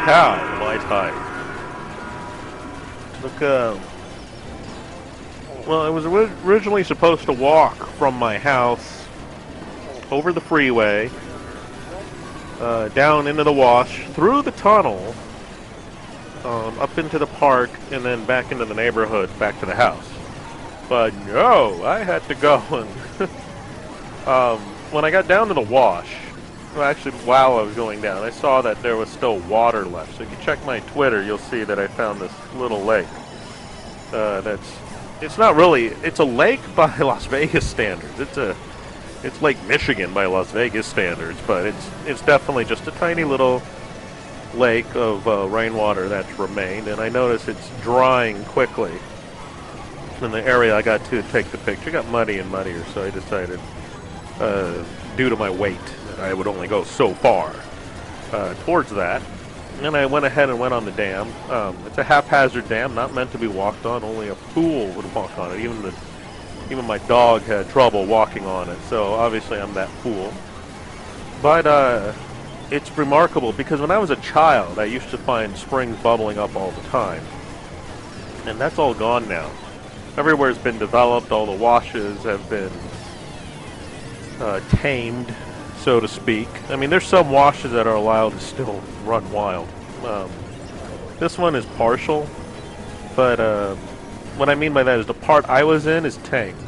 How am I tired? Look, well, I was originally supposed to walk from my house over the freeway, down into the wash, through the tunnel, up into the park, and then back into the neighborhood, back to the house. But no, I had to go and when I got down to the wash, well, actually, while I was going down, I saw that there was still water left. So if you check my Twitter, you'll see that I found this little lake. It's not really, it's a lake by Las Vegas standards. It's Lake Michigan by Las Vegas standards, but it's definitely just a tiny little lake of rainwater that's remained, and I noticed it's drying quickly. In the area I got to take the picture, it got muddy and muddier, so I decided, due to my weight, that I would only go so far towards that. And I went ahead and went on the dam. It's a haphazard dam, not meant to be walked on. Only a fool would walk on it. Even my dog had trouble walking on it, so obviously I'm that fool. But it's remarkable because when I was a child, I used to find springs bubbling up all the time. And that's all gone now. Everywhere's been developed, all the washes have been tamed, so to speak. I mean, there's some washes that are allowed to still run wild. This one is partial, but what I mean by that is the part I was in is tamed.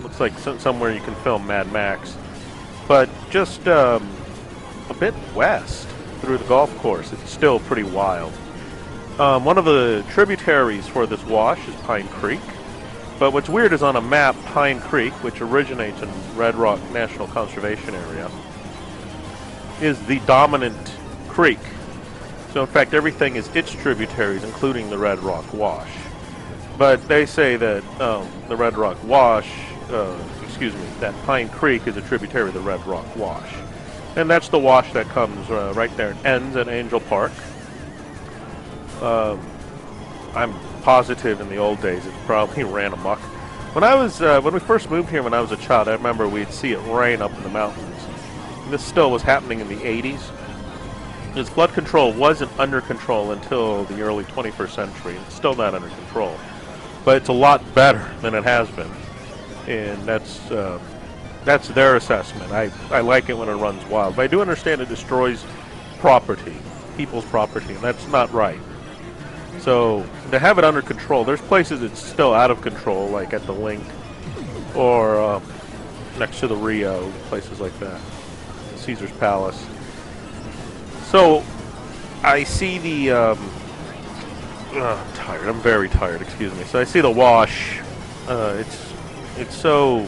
Looks like somewhere you can film Mad Max. But just a bit west through the golf course, it's still pretty wild. One of the tributaries for this wash is Pine Creek. But what's weird is on a map, Pine Creek, which originates in Red Rock National Conservation Area, is the dominant creek. So in fact, everything is its tributaries, including the Red Rock Wash. But they say that the Red Rock Wash, that Pine Creek is a tributary of the Red Rock Wash. And that's the wash that comes right there and ends at Angel Park. I'm positive in the old days it probably ran amok. When we first moved here when I was a child, I remember we'd see it rain up in the mountains. And this still was happening in the 80s. Its flood control wasn't under control until the early 21st century. It's still not under control. But it's a lot better than it has been. And that's their assessment. I like it when it runs wild. But I do understand it destroys property, people's property, and that's not right. So to have it under control, there's places it's still out of control, like at the Link or next to the Rio, places like that, Caesar's Palace. So I see the I'm tired. I'm very tired. Excuse me. So I see the wash. It's so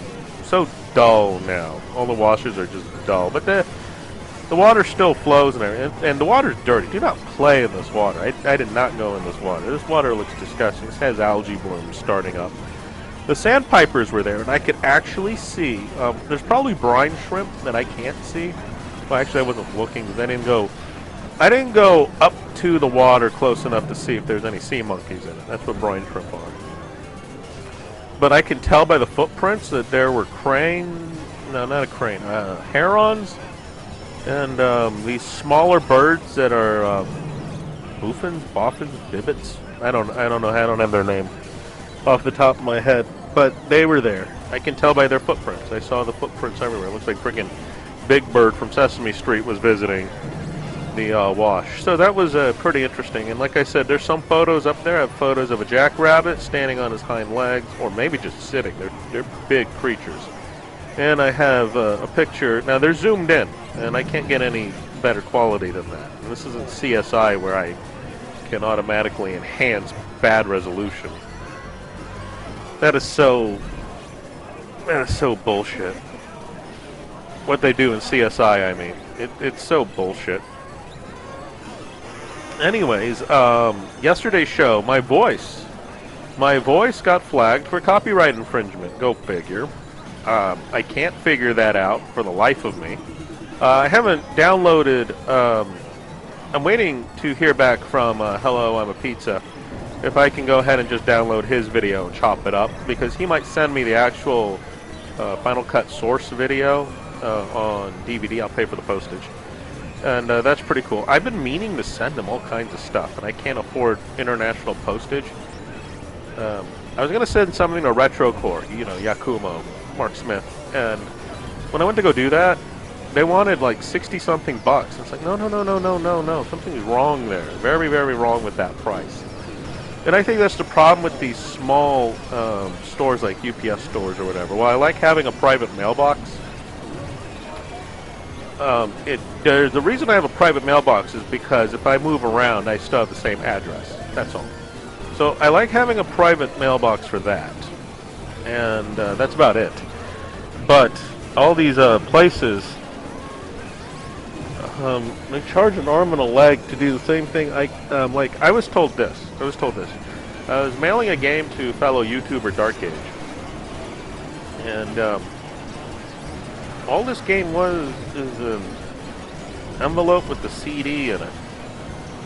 dull now. All the washes are just dull, but the water still flows and everything, and the water's dirty. Do not play in this water. I did not go in this water. This water looks disgusting. This has algae blooms starting up. The sandpipers were there, and I could actually see. There's probably brine shrimp that I can't see. Well, actually, I wasn't looking because I didn't go up to the water close enough to see if there's any sea monkeys in it. That's what brine shrimp are. But I can tell by the footprints that there were herons. And these smaller birds that are boffins, bibbits. I don't know. I don't have their name off the top of my head, but they were there. I can tell by their footprints. I saw the footprints everywhere. It looks like freaking Big Bird from Sesame Street was visiting the wash. So that was pretty interesting. And like I said, there's some photos up there. I have photos of a jackrabbit standing on his hind legs, or maybe just sitting. They're big creatures. And I have a picture. Now they're zoomed in, and I can't get any better quality than that. And this isn't CSI where I can automatically enhance bad resolution. That is so bullshit. What they do in CSI, I mean, it's so bullshit. Anyways, yesterday's show, my voice got flagged for copyright infringement. Go figure. I can't figure that out for the life of me. I haven't downloaded. I'm waiting to hear back from Hello, I'm a Pizza, if I can go ahead and just download his video and chop it up, because he might send me the actual Final Cut source video on DVD. I'll pay for the postage. and that's pretty cool. I've been meaning to send them all kinds of stuff, and I can't afford international postage. I was going to send something to RetroCore, you know, Yakumo, Mark Smith, and when I went to go do that, they wanted like 60-something bucks. It's like, no, something's wrong there. Very, very wrong with that price. And I think that's the problem with these small stores like UPS stores or whatever. While I like having a private mailbox, the reason I have a private mailbox is because if I move around, I still have the same address. That's all. So I like having a private mailbox for that. And that's about it. But all these places, they charge an arm and a leg to do the same thing. Like I was told this. I was mailing a game to fellow YouTuber Darkgage, and all this game is an envelope with the CD in it,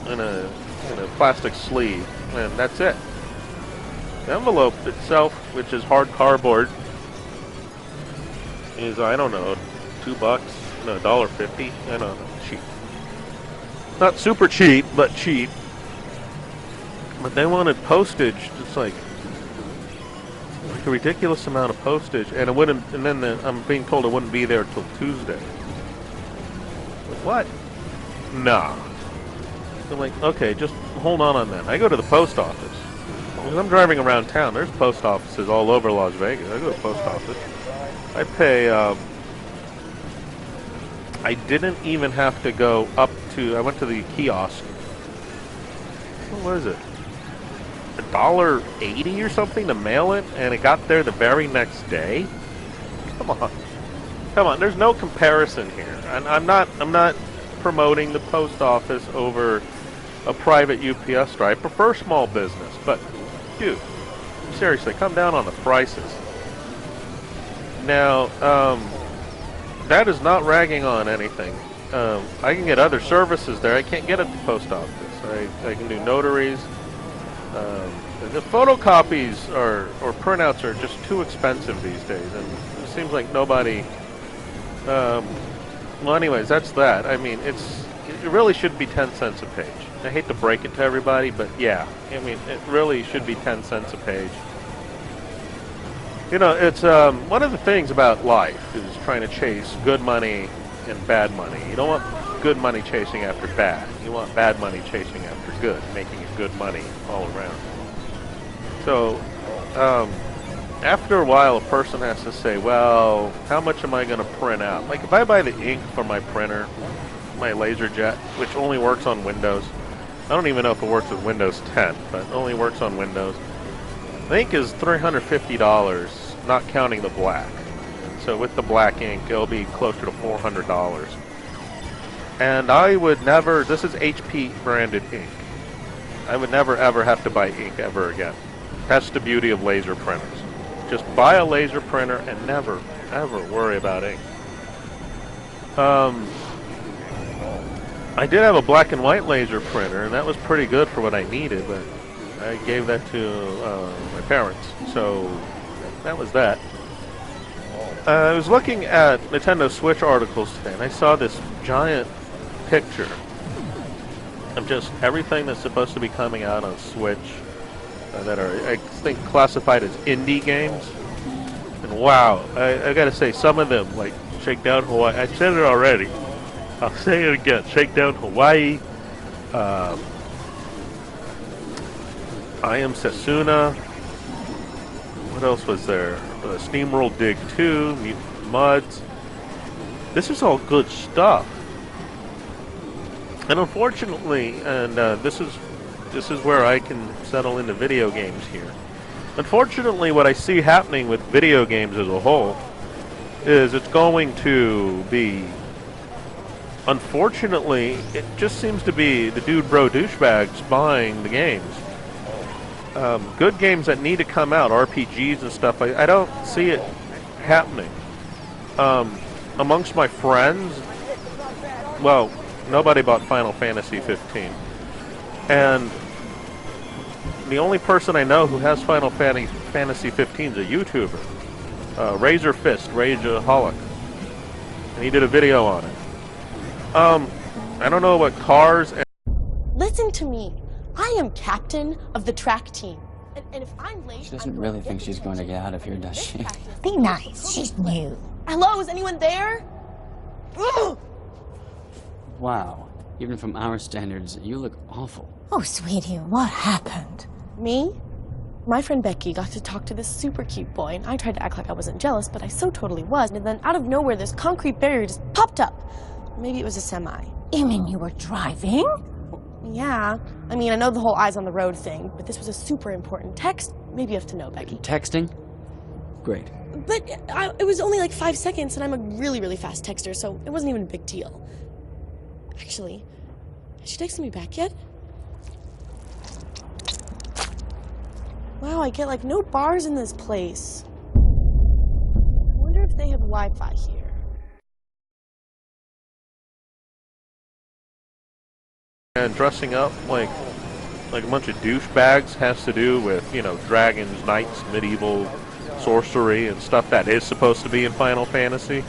in a plastic sleeve, and that's it. The envelope itself, which is hard cardboard, is, I don't know, $2, no, $1.50. I don't know, cheap. Not super cheap, but cheap. But they wanted postage, just like a ridiculous amount of postage, and it wouldn't. And then I'm being told it wouldn't be there till Tuesday. What? Nah. I'm like, okay, just hold on that. I go to the post office. When I'm driving around town, there's post offices all over Las Vegas. I go to the post office. I pay. I didn't even have to go up to. I went to the kiosk. What was it? $1.80 or something to mail it, and it got there the very next day. Come on. There's no comparison here. And I'm not promoting the post office over a private UPS store. I prefer small business, but dude, seriously, come down on the prices. Now, that is not ragging on anything. I can get other services there. I can't get at the post office. I can do notaries. The photocopies or printouts are just too expensive these days, and it seems like nobody. Well, anyways, that's that. I mean, it really should be 10 cents a page. I hate to break it to everybody, but yeah, I mean, it really should be 10 cents a page. You know, it's one of the things about life is trying to chase good money and bad money. You don't want good money chasing after bad. You want bad money chasing after good, making it good money all around. So, after a while, a person has to say, well, how much am I going to print out? Like, if I buy the ink for my printer, my LaserJet, which only works on Windows, I don't even know if it works with Windows 10, but it only works on Windows. The ink is $350, not counting the black. So with the black ink, it'll be closer to $400. And I would never, this is HP branded ink. I would never ever have to buy ink ever again. That's the beauty of laser printers. Just buy a laser printer and never ever worry about ink. I did have a black and white laser printer, and that was pretty good for what I needed, but I gave that to my parents, so that was that. I was looking at Nintendo Switch articles today, and I saw this giant picture of just everything that's supposed to be coming out on Switch that are, I think, classified as indie games. And wow, I gotta say, some of them, like Shakedown Hawaii, I said it already, I'll say it again, Shakedown Hawaii, I Am Setsuna, what else was there? SteamWorld Dig 2, Mutant Muds. This is all good stuff. And unfortunately, and this is where I can settle into video games here. Unfortunately, what I see happening with video games as a whole is it's going to be, unfortunately, it just seems to be the dude bro douchebags buying the games. Good games that need to come out, RPGs and stuff, I don't see it happening. Amongst my friends, well, nobody bought Final Fantasy 15. And the only person I know who has Final Fantasy 15 is a YouTuber. Razor Fist, Rageaholic. And he did a video on it. I don't know what cars. Listen to me. I am captain of the track team. And if I'm late, She doesn't really think she's going to get out of here, does she? Be nice. She's new. Hello, is anyone there? Ugh! Wow. Even from our standards, you look awful. Oh, sweetie, what happened? Me? My friend Becky got to talk to this super cute boy, and I tried to act like I wasn't jealous, but I so totally was. And then out of nowhere, this concrete barrier just popped up. Maybe it was a semi. You mean you were driving? Yeah. I mean, I know the whole eyes on the road thing, but this was a super important text. Maybe you have to know, Becky. Texting? Great. But it was only like 5 seconds, and I'm a really, really fast texter, so it wasn't even a big deal. Actually, has she texted me back yet? Wow, I get like no bars in this place. I wonder if they have Wi-Fi here. And dressing up like a bunch of douchebags has to do with, you know, dragons, knights, medieval sorcery, and stuff that is supposed to be in Final Fantasy.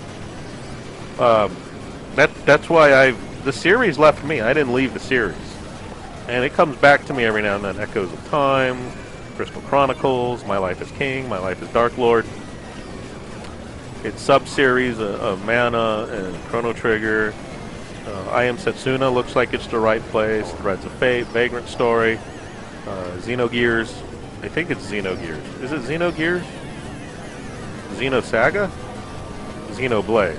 That's why the series left me. I didn't leave the series, and it comes back to me every now and then. Echoes of Time, Crystal Chronicles, My Life as King, My Life as Dark Lord. Its sub-series of Mana and Chrono Trigger. I Am Setsuna looks like it's the right place. Threads of Fate, Vagrant Story, Xenogears. I think it's Xenogears. Is it Xenogears? Xenosaga? Xenoblade.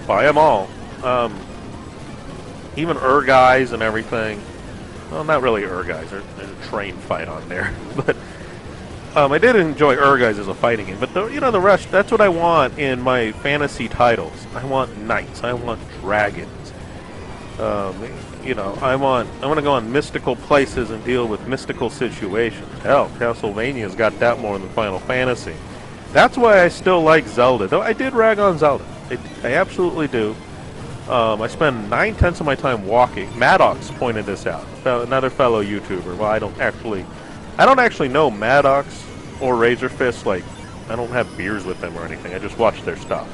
Buy them all. Even Urguys and everything. Well, not really Urguys. There's a train fight on there. But I did enjoy Urguys as a fighting game. But the rest, that's what I want in my fantasy titles. I want knights. I want dragons. I want to go on mystical places and deal with mystical situations. Hell, Castlevania's got that more than Final Fantasy. That's why I still like Zelda. Though I did rag on Zelda. I absolutely do. I spend 9/10 of my time walking. Maddox pointed this out. Another fellow YouTuber. Well, I don't actually know Maddox or Razorfist. Like, I don't have beers with them or anything. I just watch their stuff.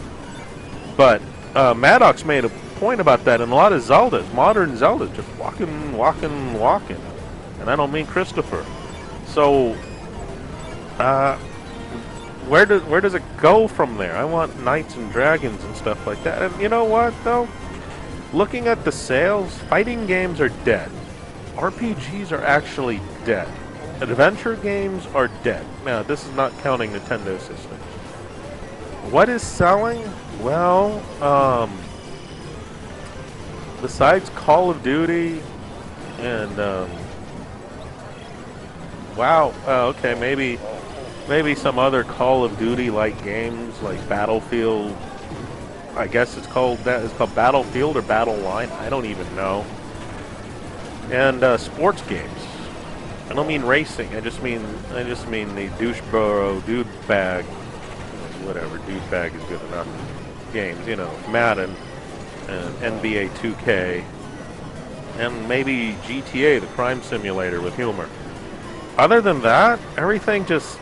But Maddox made a point about that in a lot of Zeldas, modern Zeldas, just walking. And I don't mean Christopher. So, where does it go from there? I want knights and dragons and stuff like that. And you know what, though? Looking at the sales, fighting games are dead. RPGs are actually dead. Adventure games are dead. Now, this is not counting Nintendo systems. What is selling? Well, besides Call of Duty and, wow, okay, maybe some other Call of Duty-like games, like Battlefield. I guess it's called Battlefield or Battle Line. I don't even know. And sports games. I don't mean racing. I just mean the doucheboro, dude bag, whatever. Dude bag is good enough. Games, Madden, and NBA 2K, and maybe GTA, the crime simulator with humor. Other than that, everything just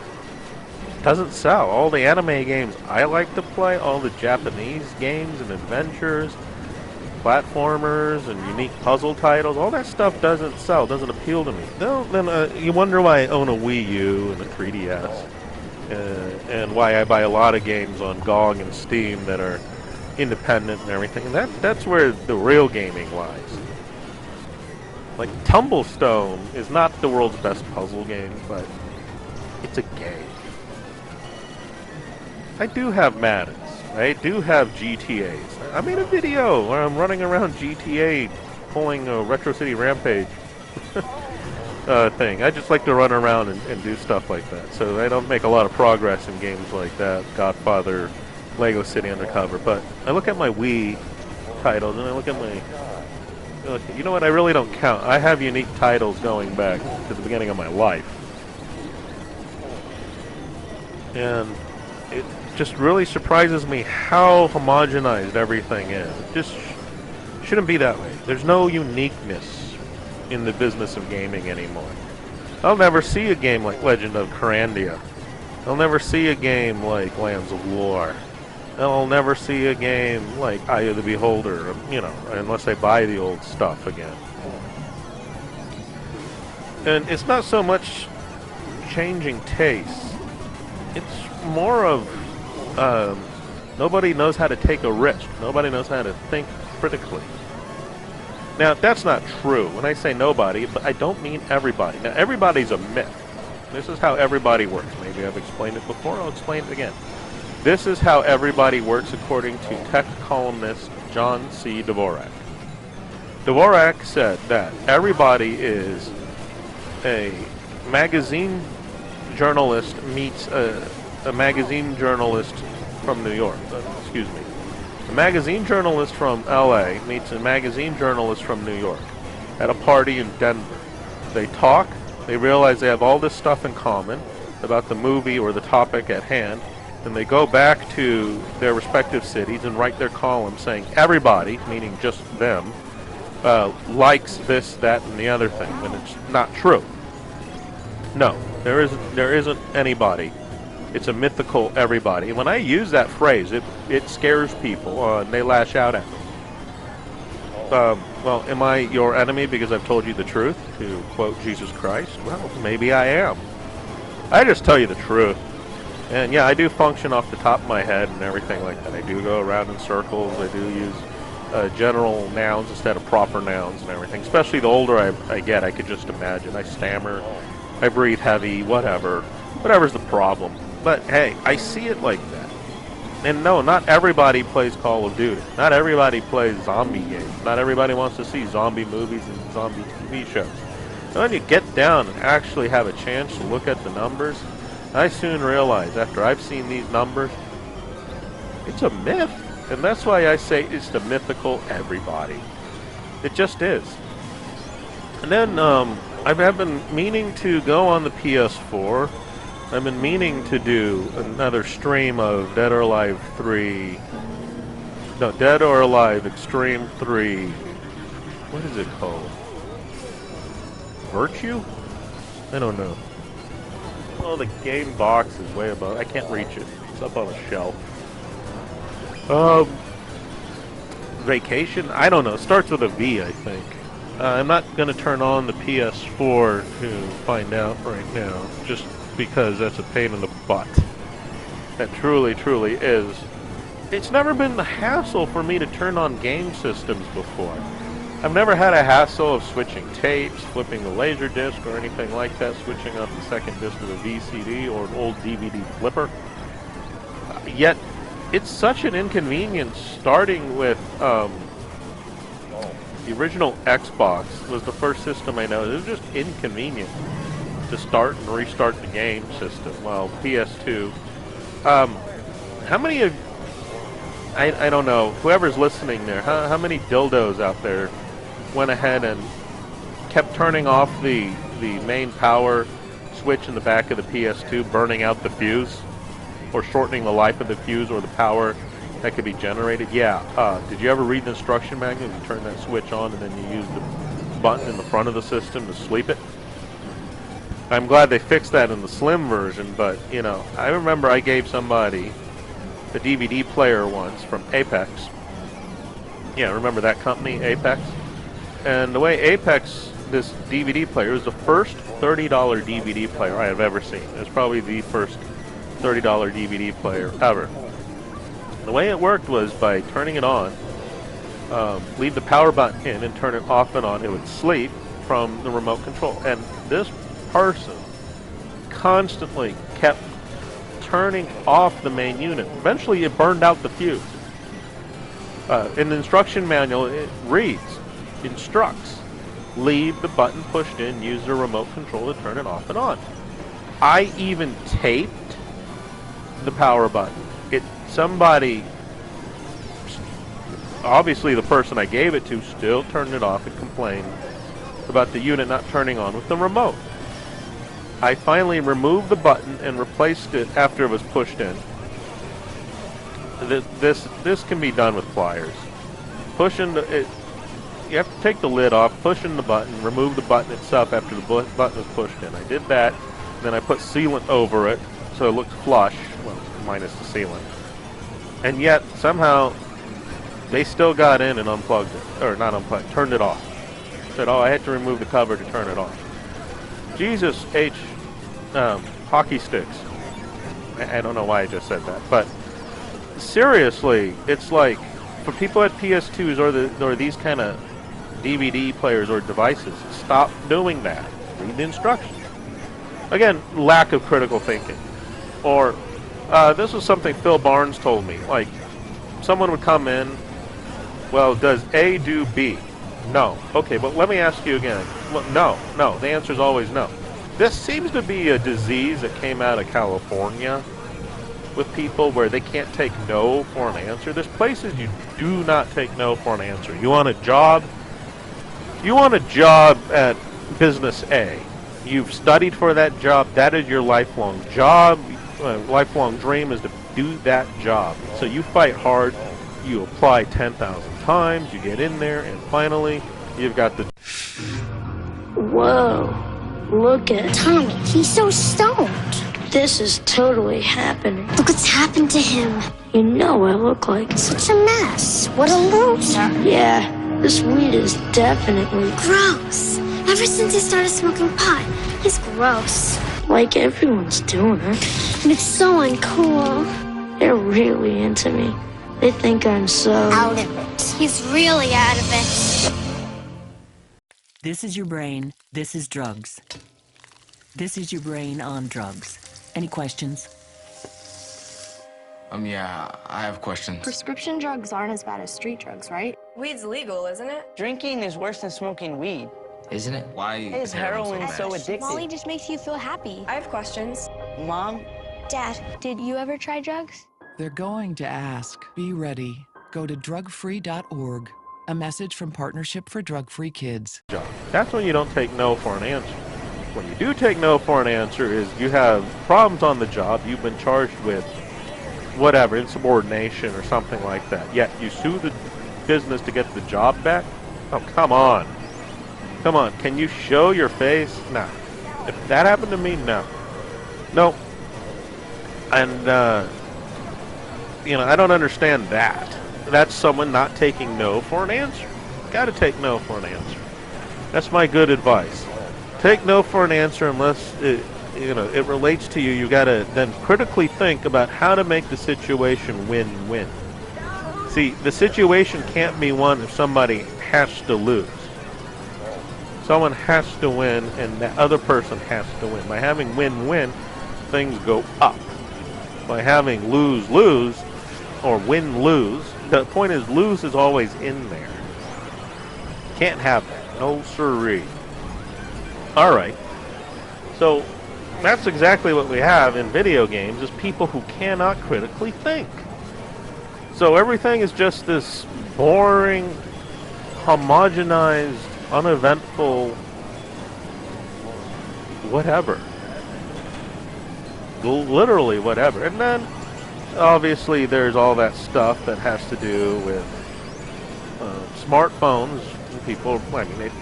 doesn't sell. All the anime games I like to play, all the Japanese games and adventures, platformers and unique puzzle titles, all that stuff doesn't sell, doesn't appeal to me. No, then you wonder why I own a Wii U and a 3DS, and why I buy a lot of games on GOG and Steam that are independent and everything. And that's where the real gaming lies. Like, Tumblestone is not the world's best puzzle game, but it's a game. I do have Maddens. I do have GTAs. I made a video where I'm running around GTA pulling a Retro City Rampage thing. I just like to run around and do stuff like that. So I don't make a lot of progress in games like that, Godfather, Lego City Undercover. But I look at my Wii titles and I look at my... You know what? I really don't count. I have unique titles going back to the beginning of my life. And it just really surprises me how homogenized everything is. It just shouldn't be that way. There's no uniqueness in the business of gaming anymore. I'll never see a game like Legend of Corandia. I'll never see a game like Lands of Lore. And I'll never see a game like Eye of the Beholder, you know, unless I buy the old stuff again. And it's not so much changing tastes. It's more of nobody knows how to take a risk. Nobody knows how to think critically. Now, that's not true. When I say nobody, but I don't mean everybody. Now, everybody's a myth. This is how everybody works. Maybe I've explained it before. I'll explain it again. This is how everybody works according to tech columnist John C. Dvorak. Dvorak said that everybody is a magazine journalist meets a magazine journalist from New York. Excuse me. A magazine journalist from LA meets a magazine journalist from New York at a party in Denver. They talk, they realize they have all this stuff in common about the movie or the topic at hand, and they go back to their respective cities and write their column saying everybody, meaning just them, likes this, that, and the other thing, and it's not true. No, there isn't anybody. It's a mythical everybody. And when I use that phrase, it scares people, and they lash out at me. Well, am I your enemy because I've told you the truth, to quote Jesus Christ? Well, maybe I am. I just tell you the truth. And yeah, I do function off the top of my head and everything like that. I do go around in circles. I do use general nouns instead of proper nouns and everything. Especially the older I get, I could just imagine. I stammer, I breathe heavy, whatever. Whatever's the problem. But hey, I see it like that. And no, not everybody plays Call of Duty. Not everybody plays zombie games. Not everybody wants to see zombie movies and zombie TV shows. And when you get down and actually have a chance to look at the numbers, I soon realize, after I've seen these numbers, it's a myth. And that's why I say it's the mythical everybody. It just is. And then I've been meaning to go on the PS4. I've been meaning to do another stream of Dead or Alive 3. No, Dead or Alive Extreme 3. What is it called? Virtue? I don't know. Oh, the game box is way above. I can't reach it. It's up on a shelf. Vacation? I don't know. It starts with a V, I think. I'm not going to turn on the PS4 to find out right now, just because that's a pain in the butt. That truly, truly is. It's never been the hassle for me to turn on game systems before. I've never had a hassle of switching tapes, flipping the laser disc, or anything like that, switching up the second disc of a VCD or an old DVD flipper. Yet, it's such an inconvenience, starting with the original Xbox was the first system I know. It was just inconvenient to start and restart the game system. Well, PS2. How many of... I don't know. Whoever's listening there, how many dildos out there went ahead and kept turning off the main power switch in the back of the PS2, burning out the fuse, or shortening the life of the fuse or the power that could be generated? Yeah. Did you ever read the instruction manual? You turn that switch on and then you use the button in the front of the system to sleep it? I'm glad they fixed that in the slim version, but, you know, I remember I gave somebody a DVD player once from Apex. Yeah, remember that company, Apex? And the way Apex, this DVD player, was the first $30 DVD player I have ever seen. It was probably the first $30 DVD player ever. The way it worked was by turning it on, leave the power button in and turn it off and on. It would sleep from the remote control. And this person constantly kept turning off the main unit. Eventually it burned out the fuse. In the instruction manual it reads, instructs, leave the button pushed in, use the remote control to turn it off and on. I even taped the power button. Somebody, obviously the person I gave it to, still turned it off and complained about the unit not turning on with the remote. I finally removed the button and replaced it after it was pushed in. This can be done with pliers. You have to take the lid off, push in the button, remove the button itself after the button is pushed in. I did that, then I put sealant over it so it looked flush, well, minus the sealant. And yet, somehow, they still got in and unplugged it. Or not unplugged, turned it off. Said, oh, I had to remove the cover to turn it off. Jesus H. Hockey sticks. I don't know why I just said that. But seriously, it's like, for people at PS2s or these kind of DVD players or devices, stop doing that. Read the instructions. Again, lack of critical thinking. Or, this was something Phil Barnes told me. Like, someone would come in, well, does A do B? No. Okay, but let me ask you again. Well, no. The answer is always no. This seems to be a disease that came out of California with people where they can't take no for an answer. There's places you do not take no for an answer. You want a job? You want a job at business A. You've studied for that job. That is your lifelong job. Lifelong dream is to do that job. So you fight hard. You apply 10,000 times. You get in there, and finally, you've got the. Whoa! Look at Tommy. He's so stoned. this is totally happening. Look what's happened to him. You know I look like Such a mess. What a loser. Yeah, this weed is definitely Gross. Ever since he started smoking pot, he's gross. like everyone's doing it. And it's so uncool. They're really into me. They think I'm so Out of it. He's really out of it. This is your brain. This is drugs. This is your brain on drugs. Any questions? Yeah, I have questions. Prescription drugs aren't as bad as street drugs, right? Weed's legal, isn't it? Drinking is worse than smoking weed. Isn't it? Why Is heroin so addictive? Molly just makes you feel happy. I have questions. Mom? Dad, did you ever try drugs? They're going to ask. Be ready. Go to drugfree.org. A message from Partnership for Drug-Free Kids. That's when you don't take no for an answer. When you do take no for an answer is you have problems on the job, you've been charged with whatever, insubordination or something like that, yet you sue the business to get the job back? Oh, come on. Come on, can you show your face? No. If that happened to me, no. No. And, I don't understand that. That's someone not taking no for an answer. Gotta take no for an answer. That's my good advice. Take no for an answer unless it relates to you. You gotta then critically think about how to make the situation win-win. See, the situation can't be one if somebody has to lose. Someone has to win, and the other person has to win. By having win-win, things go up. By having lose-lose or win-lose, the point is lose is always in there. Can't have that. No siree. All right. So that's exactly what we have in video games, is people who cannot critically think. So everything is just this boring, homogenized, uneventful whatever. Literally whatever. And then obviously there's all that stuff that has to do with smartphones. People,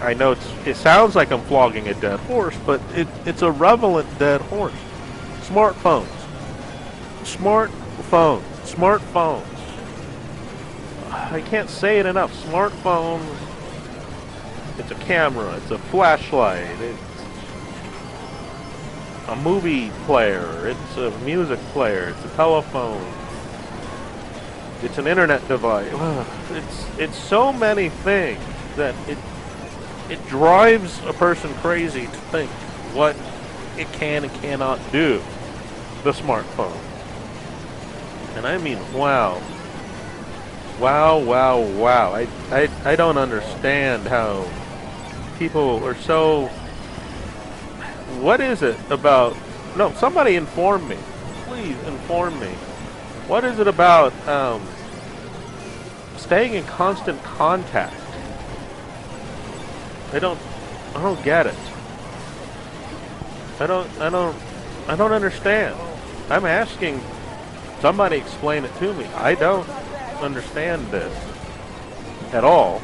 I know it sounds like I'm flogging a dead horse, but it's a relevant dead horse. Smartphones. I can't say it enough. Smartphones. It's a camera. It's a flashlight. It's a movie player. It's a music player. It's a telephone. It's an internet device. It's so many things that it drives a person crazy to think what it can and cannot do. The smartphone. And I mean, wow. I don't understand how people are so... What is it about... No, somebody inform me. Please inform me. What is it about staying in constant contact? I don't get it. I don't understand. I'm asking somebody explain it to me. I don't understand this at all.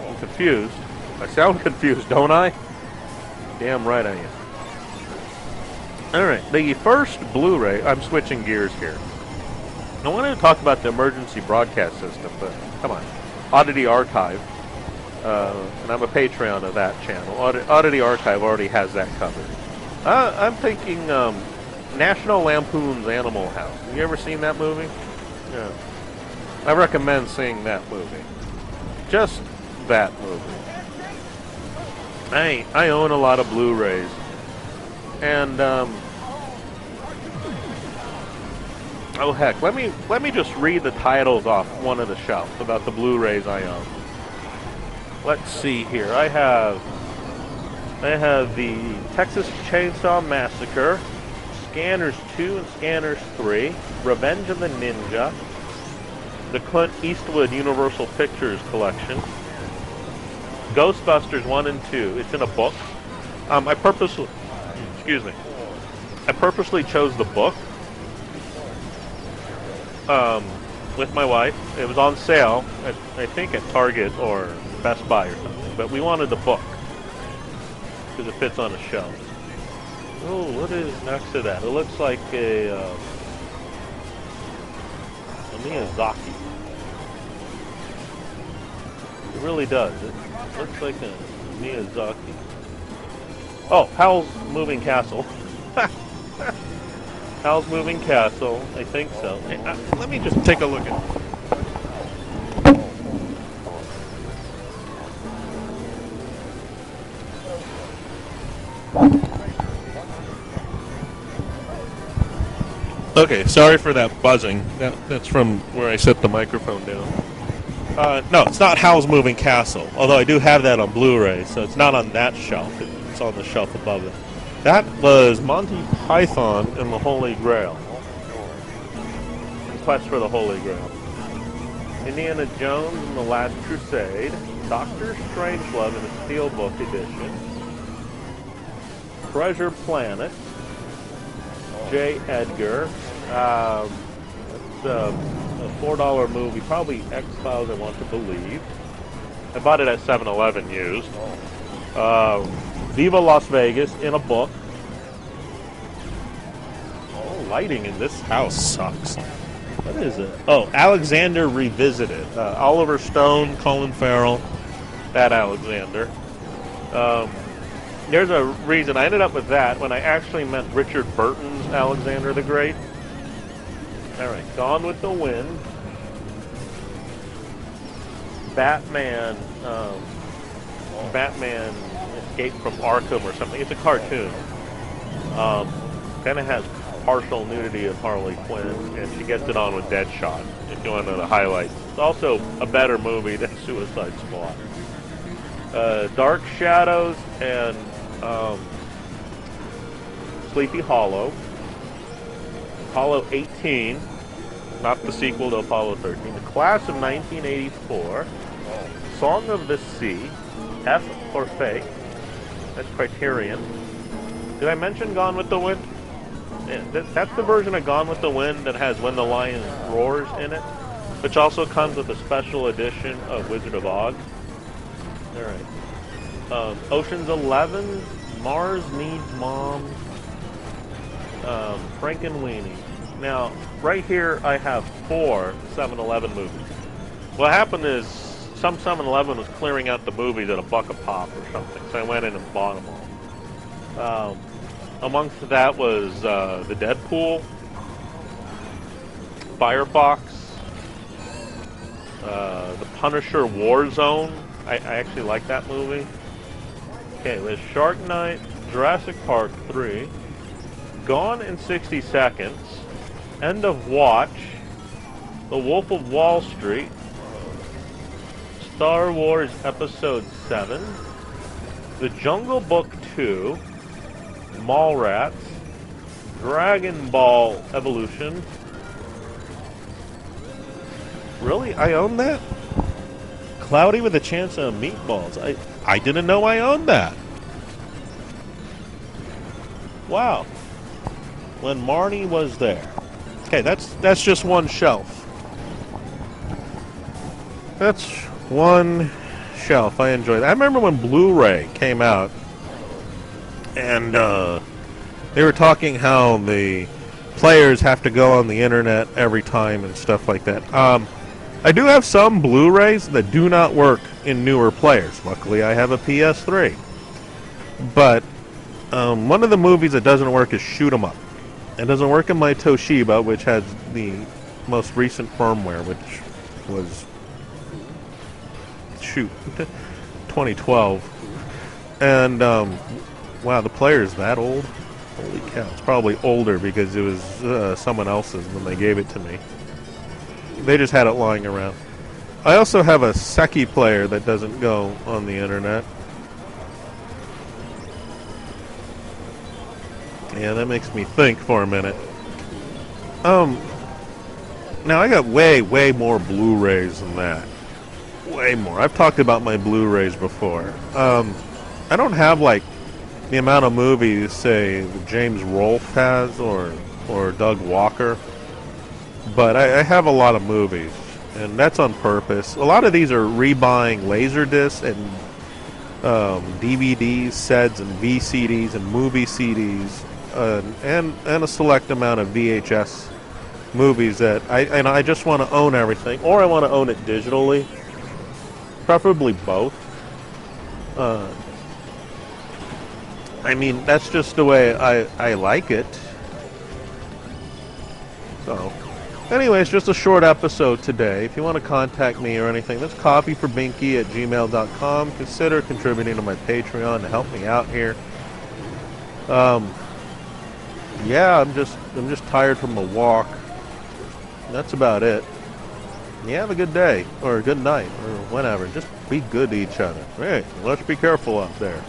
I'm confused. I sound confused, don't I? Damn right I am. Alright, the first Blu-ray, I'm switching gears here. I wanted to talk about the emergency broadcast system, but come on. Oddity Archive, and I'm a Patreon of that channel. Oddity Archive already has that covered. I'm thinking National Lampoon's Animal House. Have you ever seen that movie? Yeah. I recommend seeing that movie. Just that movie. I own a lot of Blu-rays, and oh heck, let me just read the titles off one of the shelves about the Blu-rays I own. Let's see here. I have the Texas Chainsaw Massacre, Scanners 2 and Scanners 3, Revenge of the Ninja, the Clint Eastwood Universal Pictures collection, Ghostbusters 1 and 2. It's in a book. I purposely chose the book with my wife. It was on sale, I think at Target or Best Buy or something. But we wanted the book because it fits on a shelf. Oh, what is next to that? It looks like a Miyazaki. It really does. It looks like a Miyazaki. Oh, Howl's Moving Castle. Howl's Moving Castle. I think so. Let me just take a look at it. Okay, sorry for that buzzing. That's from where I set the microphone down. No, it's not Howl's Moving Castle, although I do have that on Blu-ray, so it's not on that shelf. It's on the shelf above it. That was Monty Python and the Holy Grail. Quest for the Holy Grail. Indiana Jones and the Last Crusade. Doctor Strangelove in a Steelbook edition. Treasure Planet. J. Edgar. It's a $4 movie, probably X-Files, I want to believe. I bought it at 7-Eleven used. Viva Las Vegas in a book. Oh, lighting in this house sucks. What is it? Oh, Alexander Revisited. Oliver Stone, Colin Farrell, that Alexander. There's a reason I ended up with that when I actually meant Richard Burton's Alexander the Great. Alright, Gone with the Wind. Batman Escape from Arkham or something. It's a cartoon. Kind of has partial nudity of Harley Quinn, and she gets it on with Deadshot, if you want to know the highlights. It's also a better movie than Suicide Squad. Dark Shadows and Sleepy Hollow. Apollo 18, not the sequel to Apollo 13. The Class of 1984. Song of the Sea. F or Fake. That's Criterion. Did I mention Gone with the Wind? Yeah, that's the version of Gone with the Wind that has When the Lion Roars in it, which also comes with a special edition of Wizard of Oz. Alright. Ocean's 11, Mars Needs Mom, Frankenweenie. Now, right here I have 4 7-Eleven movies. What happened is some 7-Eleven was clearing out the movies at $1 a pop or something, so I went in and bought them all. Amongst that was the Deadpool, Firefox, the Punisher Warzone. I actually like that movie. Okay, there's Shark Night, Jurassic Park 3, Gone in 60 Seconds, End of Watch, The Wolf of Wall Street, Star Wars Episode 7, The Jungle Book 2, Mallrats, Dragon Ball Evolution. Really? I own that? Cloudy with a Chance of Meatballs. I didn't know I owned that. Wow. When Marnie was there. Okay, that's just one shelf. That's one shelf. I enjoyed that. I remember when Blu-ray came out, and they were talking how the players have to go on the internet every time and stuff like that. I do have some Blu-rays that do not work in newer players. Luckily, I have a PS3. But one of the movies that doesn't work is Shoot 'Em Up. It doesn't work in my Toshiba, which has the most recent firmware, which was 2012. And wow, the player is that old? Holy cow! It's probably older because it was someone else's when they gave it to me. They just had it lying around. I also have a Seki player that doesn't go on the internet. Yeah, that makes me think for a minute. Now I got way more Blu-rays than that. Way more. I've talked about my Blu-rays before. I don't have like the amount of movies, say, James Rolfe has or Doug Walker, but I have a lot of movies, and that's on purpose. A lot of these are rebuying Laserdisc and DVDs, sets, and VCDs and movie CDs, and a select amount of VHS movies that I just want to own everything, or I want to own it digitally, preferably both. I mean, that's just the way I like it. So, anyways, just a short episode today. If you want to contact me or anything, that's coffeeforbinky@gmail.com. Consider contributing to my Patreon to help me out here. Yeah, I'm just tired from the walk. That's about it. You have a good day, or a good night, or whatever. Just be good to each other. Hey, let's be careful out there.